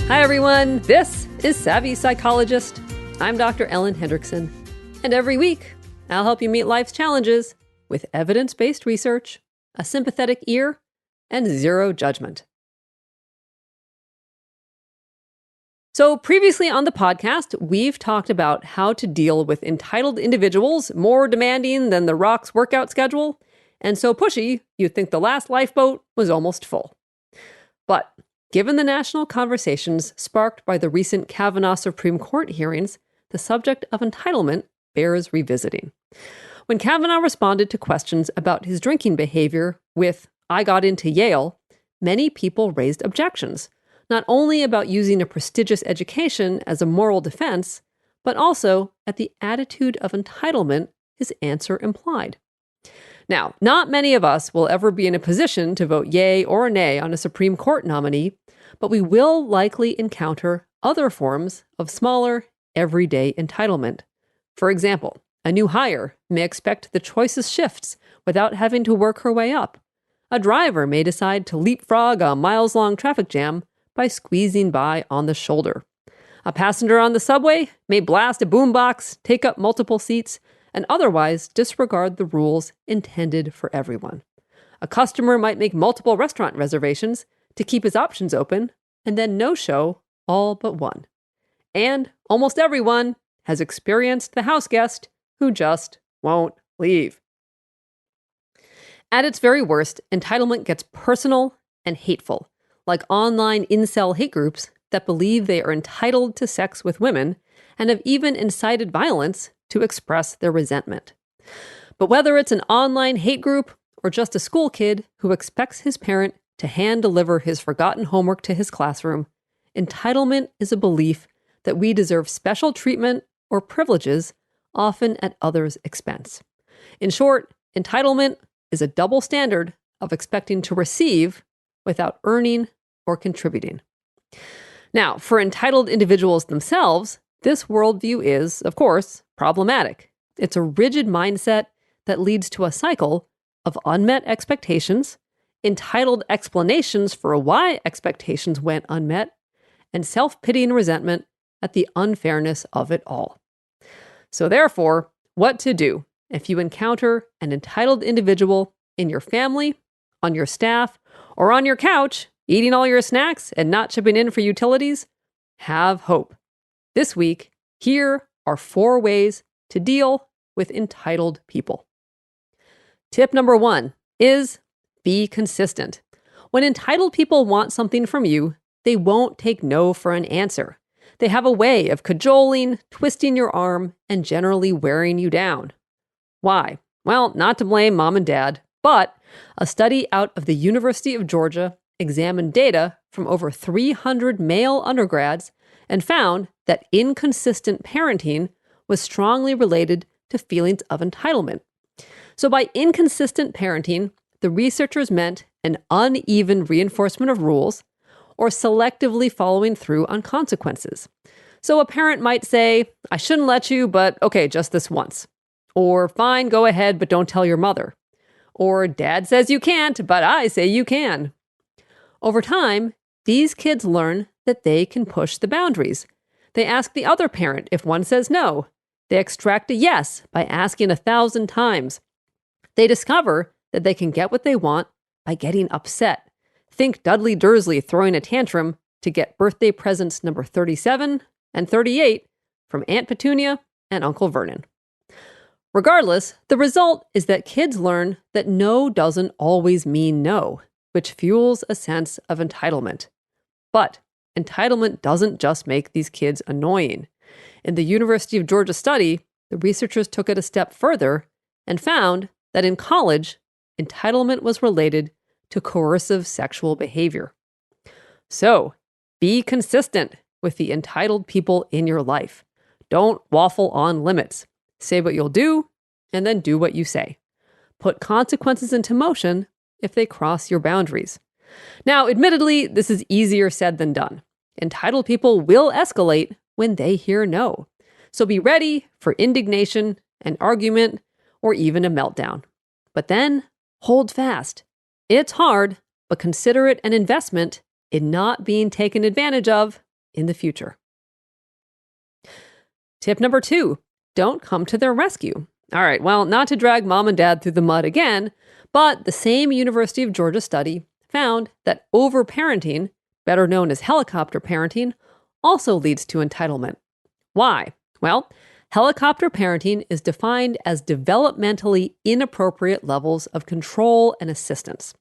Hi, everyone. This is Savvy Psychologist. I'm Dr. Ellen Hendrickson. And every week, I'll help you meet life's challenges with evidence-based research, a sympathetic ear, and zero judgment. So previously on the podcast, we've talked about how to deal with entitled individuals more demanding than The Rock's workout schedule, and so pushy you'd think the last lifeboat was almost full. But given the national conversations sparked by the recent Kavanaugh Supreme Court hearings, the subject of entitlement bears revisiting. When Kavanaugh responded to questions about his drinking behavior with, "I got into Yale," many people raised objections, not only about using a prestigious education as a moral defense, but also at the attitude of entitlement his answer implied. Now, not many of us will ever be in a position to vote yay or nay on a Supreme Court nominee, but we will likely encounter other forms of smaller, everyday entitlement. For example, a new hire may expect the choicest shifts without having to work her way up. A driver may decide to leapfrog a miles-long traffic jam by squeezing by on the shoulder. A passenger on the subway may blast a boombox, take up multiple seats, and otherwise disregard the rules intended for everyone. A customer might make multiple restaurant reservations to keep his options open, and then no-show all but one. And almost everyone has experienced the house guest who just won't leave. At its very worst, entitlement gets personal and hateful, like online incel hate groups that believe they are entitled to sex with women and have even incited violence to express their resentment. But whether it's an online hate group or just a school kid who expects his parent to hand-deliver his forgotten homework to his classroom, entitlement is a belief that we deserve special treatment or privileges, often at others' expense. In short, entitlement is a double standard of expecting to receive without earning or contributing. Now, for entitled individuals themselves, this worldview is, of course, problematic. It's a rigid mindset that leads to a cycle of unmet expectations, entitled explanations for why expectations went unmet, and self-pitying resentment at the unfairness of it all. So therefore, what to do if you encounter an entitled individual in your family, on your staff, or on your couch, eating all your snacks and not chipping in for utilities? Have hope. This week, here are 4 ways to deal with entitled people. Tip number 1 is be consistent. When entitled people want something from you, they won't take no for an answer. They have a way of cajoling, twisting your arm, and generally wearing you down. Why? Well, not to blame mom and dad, but a study out of the University of Georgia examined data from over 300 male undergrads and found that inconsistent parenting was strongly related to feelings of entitlement. So by inconsistent parenting, the researchers meant an uneven reinforcement of rules or selectively following through on consequences. So a parent might say, "I shouldn't let you, but okay, just this once." Or, "Fine, go ahead, but don't tell your mother." Or, "Dad says you can't, but I say you can." Over time, these kids learn that they can push the boundaries. They ask the other parent if one says no. They extract a yes by asking 1,000 times. They discover that they can get what they want by getting upset. Think Dudley Dursley throwing a tantrum to get birthday presents number 37 and 38 from Aunt Petunia and Uncle Vernon. Regardless, the result is that kids learn that no doesn't always mean no, which fuels a sense of entitlement. But entitlement doesn't just make these kids annoying. In the University of Georgia study, the researchers took it a step further and found that in college, entitlement was related to coercive sexual behavior. So, be consistent with the entitled people in your life. Don't waffle on limits. Say what you'll do, and then do what you say. Put consequences into motion if they cross your boundaries. Now, admittedly, this is easier said than done. Entitled people will escalate when they hear no. So be ready for indignation, an argument, or even a meltdown. But then, hold fast. It's hard, but consider it an investment in not being taken advantage of in the future. Tip number 2, don't come to their rescue. All right, well, not to drag mom and dad through the mud again, but the same University of Georgia study found that overparenting, better known as helicopter parenting, also leads to entitlement. Why? Well, helicopter parenting is defined as developmentally inappropriate levels of control and assistance.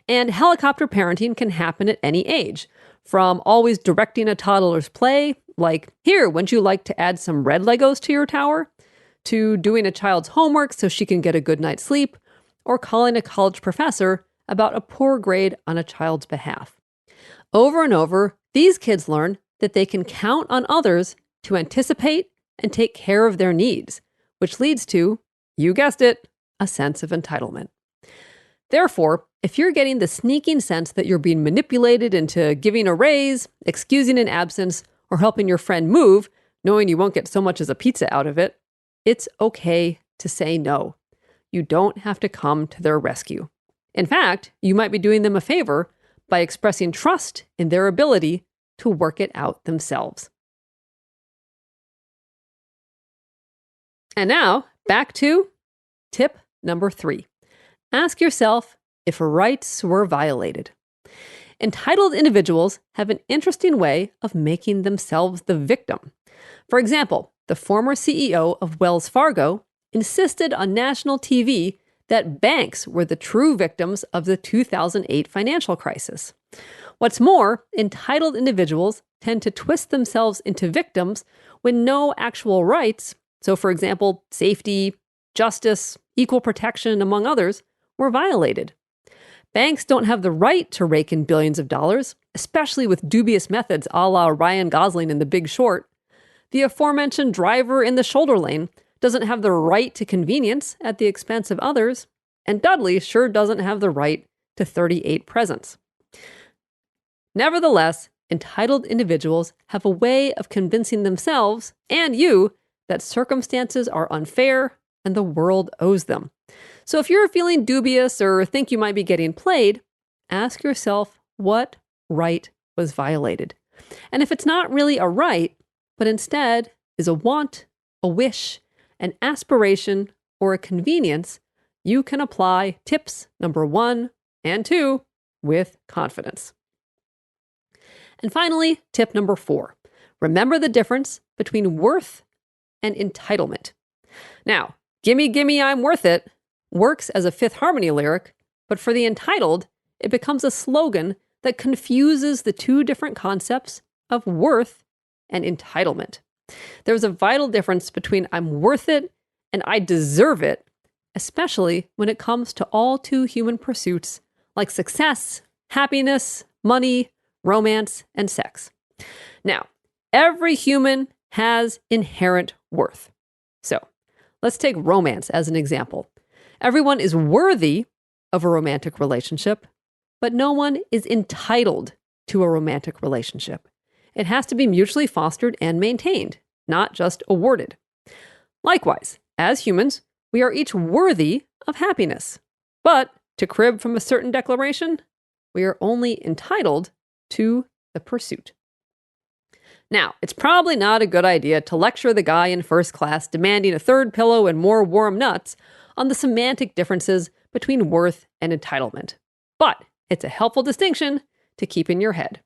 And helicopter parenting can happen at any age, from always directing a toddler's play, like, here, wouldn't you like to add some red Legos to your tower? To doing a child's homework so she can get a good night's sleep, or calling a college professor about a poor grade on a child's behalf. Over and over, these kids learn that they can count on others to anticipate and take care of their needs, which leads to, you guessed it, a sense of entitlement. Therefore, if you're getting the sneaking sense that you're being manipulated into giving a raise, excusing an absence, or helping your friend move, knowing you won't get so much as a pizza out of it, it's okay to say no. You don't have to come to their rescue. In fact, you might be doing them a favor by expressing trust in their ability to work it out themselves. And now, back to tip number 3. Ask yourself if rights were violated. Entitled individuals have an interesting way of making themselves the victim. For example, the former CEO of Wells Fargo insisted on national TV that banks were the true victims of the 2008 financial crisis. What's more, entitled individuals tend to twist themselves into victims when no actual rights, so for example, safety, justice, equal protection, among others, were violated. Banks don't have the right to rake in billions of dollars, especially with dubious methods a la Ryan Gosling in The Big Short. The aforementioned driver in the shoulder lane doesn't have the right to convenience at the expense of others, and Dudley sure doesn't have the right to 38 presents. Nevertheless, entitled individuals have a way of convincing themselves and you that circumstances are unfair and the world owes them. So if you're feeling dubious or think you might be getting played, ask yourself what right was violated. And if it's not really a right, but instead is a want, a wish, an aspiration, or a convenience, you can apply tips number 1 and 2 with confidence. And finally, tip number 4. Remember the difference between worth and entitlement. Now, gimme, gimme, I'm worth it works as a Fifth Harmony lyric, but for the entitled, it becomes a slogan that confuses the two different concepts of worth and entitlement. There's a vital difference between I'm worth it and I deserve it, especially when it comes to all too human pursuits like success, happiness, money, romance, and sex. Now, every human has inherent worth. So, let's take romance as an example. Everyone is worthy of a romantic relationship, but no one is entitled to a romantic relationship. It has to be mutually fostered and maintained, not just awarded. Likewise, as humans, we are each worthy of happiness. But, to crib from a certain declaration, we are only entitled to the pursuit. Now, it's probably not a good idea to lecture the guy in first class demanding a third pillow and more warm nuts on the semantic differences between worth and entitlement. But it's a helpful distinction to keep in your head.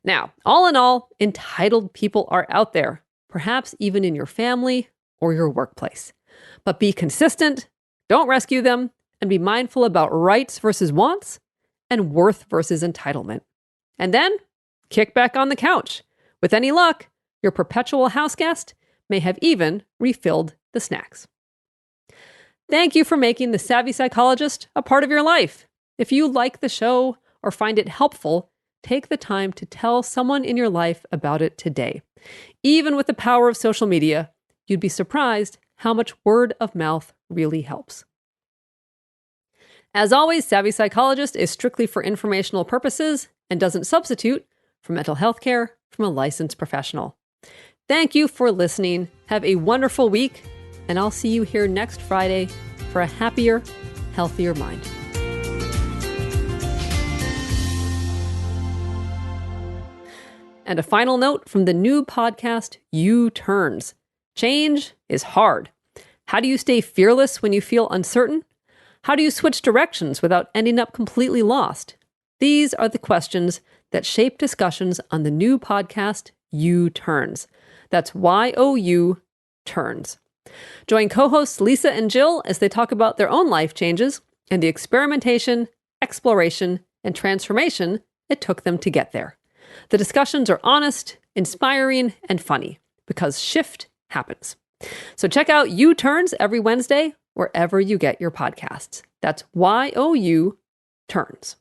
Now, all in all, entitled people are out there, perhaps even in your family or your workplace. But be consistent, don't rescue them, and be mindful about rights versus wants and worth versus entitlement. And then, kick back on the couch. With any luck, your perpetual house guest may have even refilled the snacks. Thank you for making The Savvy Psychologist a part of your life. If you like the show or find it helpful, take the time to tell someone in your life about it today. Even with the power of social media, you'd be surprised how much word of mouth really helps. As always, Savvy Psychologist is strictly for informational purposes and doesn't substitute for mental health care from a licensed professional. Thank you for listening. Have a wonderful week, and I'll see you here next Friday for a happier, healthier mind. And a final note from the new podcast, U-Turns. Change is hard. How do you stay fearless when you feel uncertain? How do you switch directions without ending up completely lost? These are the questions that shape discussions on the new podcast, U-Turns. That's Y-O-U Turns. Join co-hosts Lisa and Jill as they talk about their own life changes and the experimentation, exploration, and transformation it took them to get there. The discussions are honest, inspiring, and funny because shift happens. So check out U-Turns every Wednesday wherever you get your podcasts. That's Y-O-U Turns.